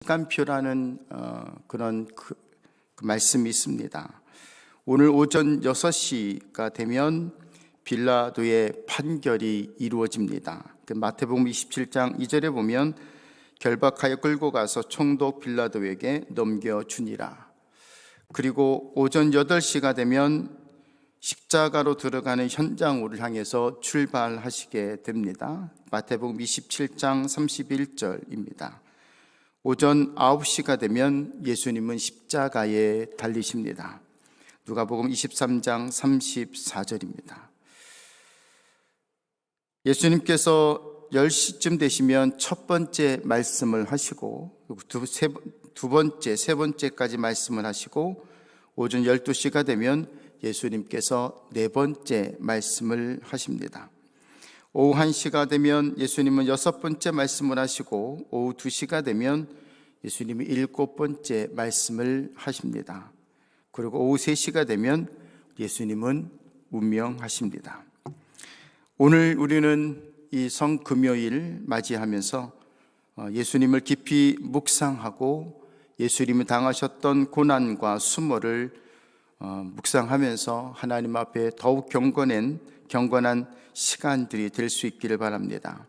시간표라는 그런 말씀이 있습니다. 오늘 오전 6시가 되면 빌라도의 판결이 이루어집니다. 마태복음 27장 2절에 보면 결박하여 끌고 가서 총독 빌라도에게 넘겨주니라. 그리고 오전 8시가 되면 십자가로 들어가는 현장으로 향해서 출발하시게 됩니다. 마태복음 27장 31절입니다. 오전 9시가 되면 예수님은 십자가에 달리십니다. 누가복음 23장 34절입니다. 예수님께서 10시쯤 되시면 첫 번째 말씀을 하시고 두 번째, 세 번째까지 말씀을 하시고 오전 12시가 되면 예수님께서 네 번째 말씀을 하십니다. 오후 1시가 되면 예수님은 6번째 말씀을 하시고 오후 2시가 되면 예수님이 7번째 말씀을 하십니다. 그리고 오후 3시가 되면 예수님은 운명하십니다. 오늘 우리는 이 성금요일 맞이하면서 예수님을 깊이 묵상하고 예수님이 당하셨던 고난과 수모를 묵상하면서 하나님 앞에 더욱 경건한 시간들이 될 수 있기를 바랍니다.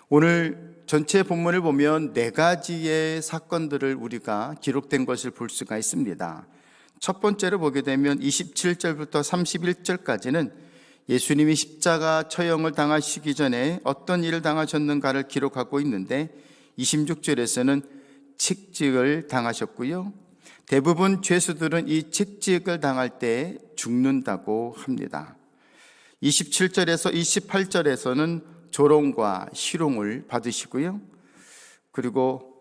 오늘 전체 본문을 보면 4가지의 사건들을 우리가 기록된 것을 볼 수가 있습니다. 첫 번째로 보게 되면 27절부터 31절까지는 예수님이 십자가 처형을 당하시기 전에 어떤 일을 당하셨는가를 기록하고 있는데 26절에서는 칙직을 당하셨고요. 대부분 죄수들은 이 칙직을 당할 때 죽는다고 합니다. 27절에서 28절에서는 조롱과 희롱을 받으시고요. 그리고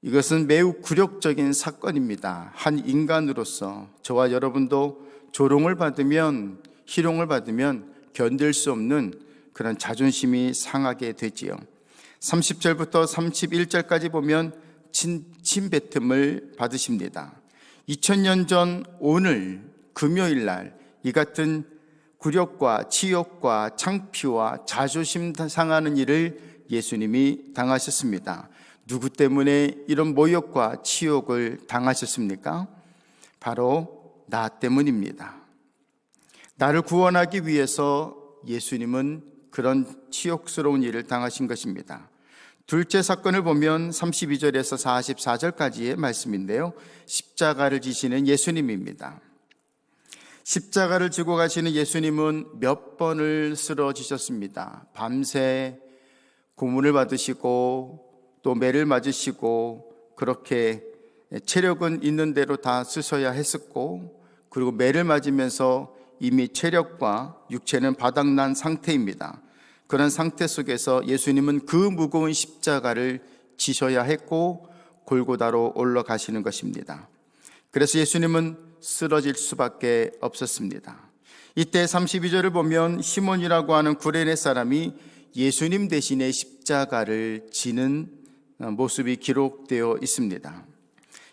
이것은 매우 굴욕적인 사건입니다. 한 인간으로서 저와 여러분도 조롱을 받으면, 희롱을 받으면 견딜 수 없는 그런 자존심이 상하게 되지요. 30절부터 31절까지 보면 침뱉음을 받으십니다. 2000년 전 오늘 금요일 날 이 같은 굴욕과 치욕과 창피와 자존심 상하는 일을 예수님이 당하셨습니다. 누구 때문에 이런 모욕과 치욕을 당하셨습니까? 바로 나 때문입니다. 나를 구원하기 위해서 예수님은 그런 치욕스러운 일을 당하신 것입니다. 둘째 사건을 보면 32절에서 44절까지의 말씀인데요, 십자가를 지시는 예수님입니다. 십자가를 지고 가시는 예수님은 몇 번을 쓰러지셨습니다. 밤새 고문을 받으시고 또 매를 맞으시고 그렇게 체력은 있는 대로 다 쓰셔야 했었고, 그리고 매를 맞으면서 이미 체력과 육체는 바닥난 상태입니다. 그런 상태 속에서 예수님은 그 무거운 십자가를 지셔야 했고 골고다로 올라가시는 것입니다. 그래서 예수님은 쓰러질 수밖에 없었습니다. 이때 32절을 보면 시몬이라고 하는 구레네 사람이 예수님 대신에 십자가를 지는 모습이 기록되어 있습니다.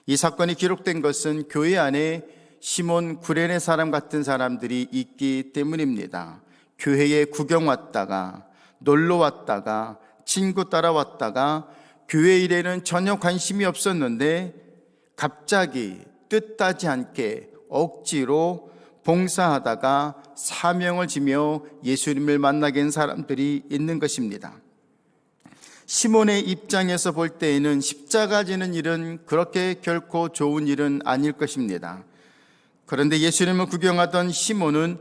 이 사건이 기록된 것은 교회 안에 시몬 구레네 사람 같은 사람들이 있기 때문입니다. 교회에 구경 왔다가 놀러 왔다가 친구 따라왔다가 교회 일에는 전혀 관심이 없었는데 갑자기 뜻하지 않게 억지로 봉사하다가 사명을 지며 예수님을 만나게 된 사람들이 있는 것입니다. 시몬의 입장에서 볼 때에는 십자가 지는 일은 그렇게 결코 좋은 일은 아닐 것입니다. 그런데 예수님을 구경하던 시몬은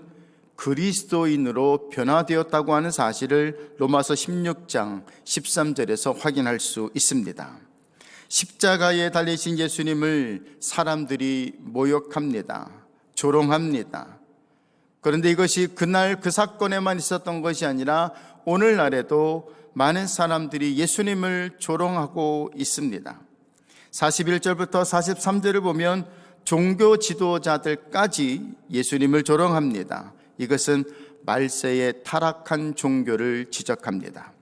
그리스도인으로 변화되었다고 하는 사실을 로마서 16장 13절에서 확인할 수 있습니다. 십자가에 달리신 예수님을 사람들이 모욕합니다. 조롱합니다. 그런데 이것이 그날 그 사건에만 있었던 것이 아니라 오늘날에도 많은 사람들이 예수님을 조롱하고 있습니다. 41절부터 43절을 보면 종교 지도자들까지 예수님을 조롱합니다. 이것은 말세의 타락한 종교를 지적합니다.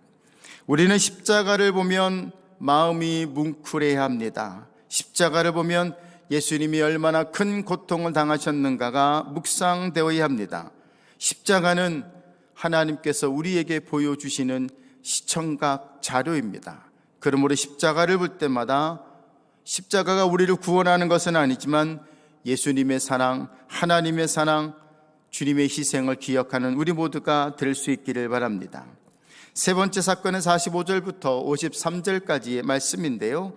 우리는 십자가를 보면 마음이 뭉클해야 합니다. 십자가를 보면 예수님이 얼마나 큰 고통을 당하셨는가가 묵상되어야 합니다. 십자가는 하나님께서 우리에게 보여주시는 시청각 자료입니다. 그러므로 십자가를 볼 때마다 십자가가 우리를 구원하는 것은 아니지만 예수님의 사랑, 하나님의 사랑, 주님의 희생을 기억하는 우리 모두가 될 수 있기를 바랍니다. 세 번째 사건은 45절부터 53절까지의 말씀인데요,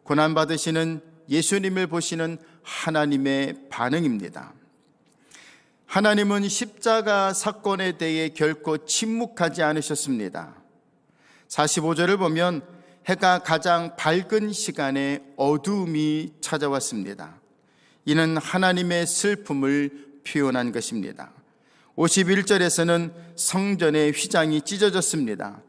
고난받으시는 예수님을 보시는 하나님의 반응입니다. 하나님은 십자가 사건에 대해 결코 침묵하지 않으셨습니다. 45절을 보면 해가 가장 밝은 시간에 어두움이 찾아왔습니다. 이는 하나님의 슬픔을 표현한 것입니다. 51절에서는 성전의 휘장이 찢어졌습니다.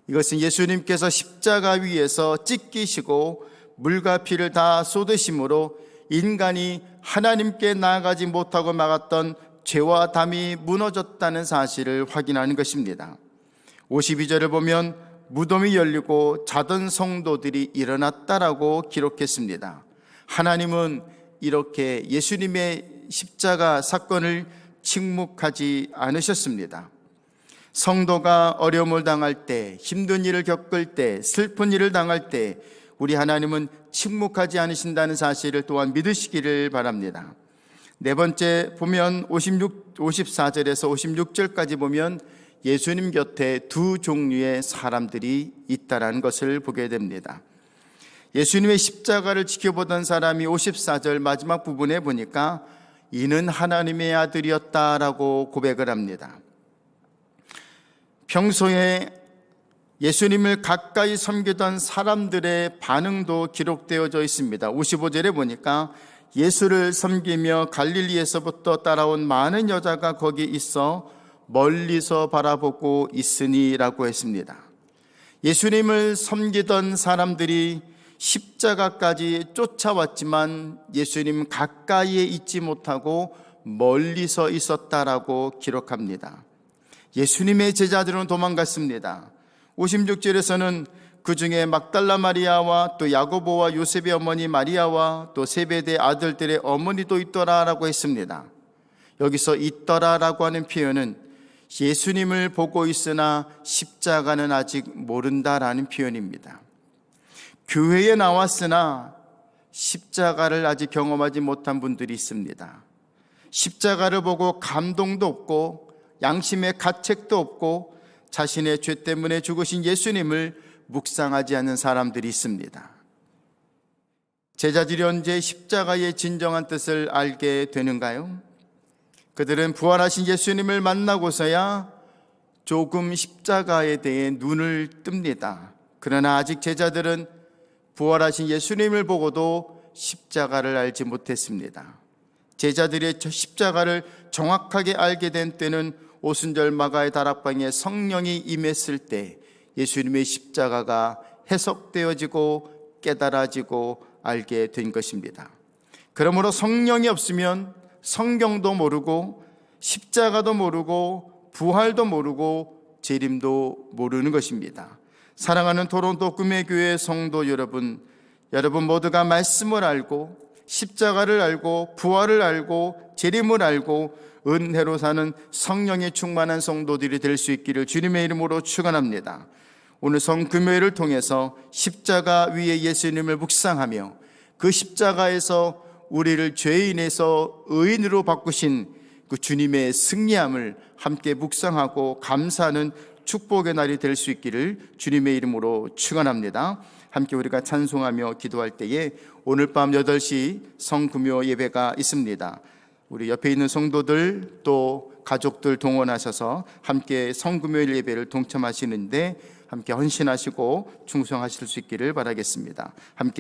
이것은 예수님께서 십자가 위에서 찢기시고 물과 피를 다 쏟으심으로 인간이 하나님께 나아가지 못하고 막았던 죄와 담이 무너졌다는 사실을 확인하는 것입니다. 52절을 보면 무덤이 열리고 자던 성도들이 일어났다라고 기록했습니다. 하나님은 이렇게 예수님의 십자가 사건을 침묵하지 않으셨습니다. 성도가 어려움을 당할 때, 힘든 일을 겪을 때, 슬픈 일을 당할 때 우리 하나님은 침묵하지 않으신다는 사실을 또한 믿으시기를 바랍니다. 네 번째 보면 54절에서 56절까지 보면 예수님 곁에 두 종류의 사람들이 있다라는 것을 보게 됩니다. 예수님의 십자가를 지켜보던 사람이 54절 마지막 부분에 보니까 이는 하나님의 아들이었다라고 고백을 합니다. 평소에 예수님을 가까이 섬기던 사람들의 반응도 기록되어져 있습니다. 55절에 보니까 예수를 섬기며 갈릴리에서부터 따라온 많은 여자가 거기 있어 멀리서 바라보고 있으니라고 했습니다. 예수님을 섬기던 사람들이 십자가까지 쫓아왔지만 예수님 가까이에 있지 못하고 멀리서 있었다라고 기록합니다. 예수님의 제자들은 도망갔습니다. 56절에서는 그 중에 막달라 마리아와 또 야고보와 요셉의 어머니 마리아와 또 세베대 아들들의 어머니도 있더라라고 했습니다. 여기서 있더라라고 하는 표현은 예수님을 보고 있으나 십자가는 아직 모른다라는 표현입니다. 교회에 나왔으나 십자가를 아직 경험하지 못한 분들이 있습니다. 십자가를 보고 감동도 없고 양심의 가책도 없고 자신의 죄 때문에 죽으신 예수님을 묵상하지 않는 사람들이 있습니다. 제자들이 언제 십자가의 진정한 뜻을 알게 되는가요? 그들은 부활하신 예수님을 만나고서야 조금 십자가에 대해 눈을 뜹니다. 그러나 아직 제자들은 부활하신 예수님을 보고도 십자가를 알지 못했습니다. 제자들의 십자가를 정확하게 알게 된 때는 오순절 마가의 다락방에 성령이 임했을 때 예수님의 십자가가 해석되어지고 깨달아지고 알게 된 것입니다. 그러므로 성령이 없으면 성경도 모르고 십자가도 모르고 부활도 모르고 재림도 모르는 것입니다. 사랑하는 토론토 꿈의교회 성도 여러분 모두가 말씀을 알고 십자가를 알고 부활을 알고 재림을 알고 은혜로 사는 성령에 충만한 성도들이 될 수 있기를 주님의 이름으로 축원합니다. 오늘 성금요일을 통해서 십자가 위에 예수님을 묵상하며 그 십자가에서 우리를 죄인에서 의인으로 바꾸신 그 주님의 승리함을 함께 묵상하고 감사하는 축복의 날이 될 수 있기를 주님의 이름으로 축원합니다. 함께 우리가 찬송하며 기도할 때에 오늘 밤 8시 성금요 예배가 있습니다. 우리 옆에 있는 성도들 또 가족들 동원하셔서 함께 성금요일 예배를 동참하시는데 함께 헌신하시고 충성하실 수 있기를 바라겠습니다. 함께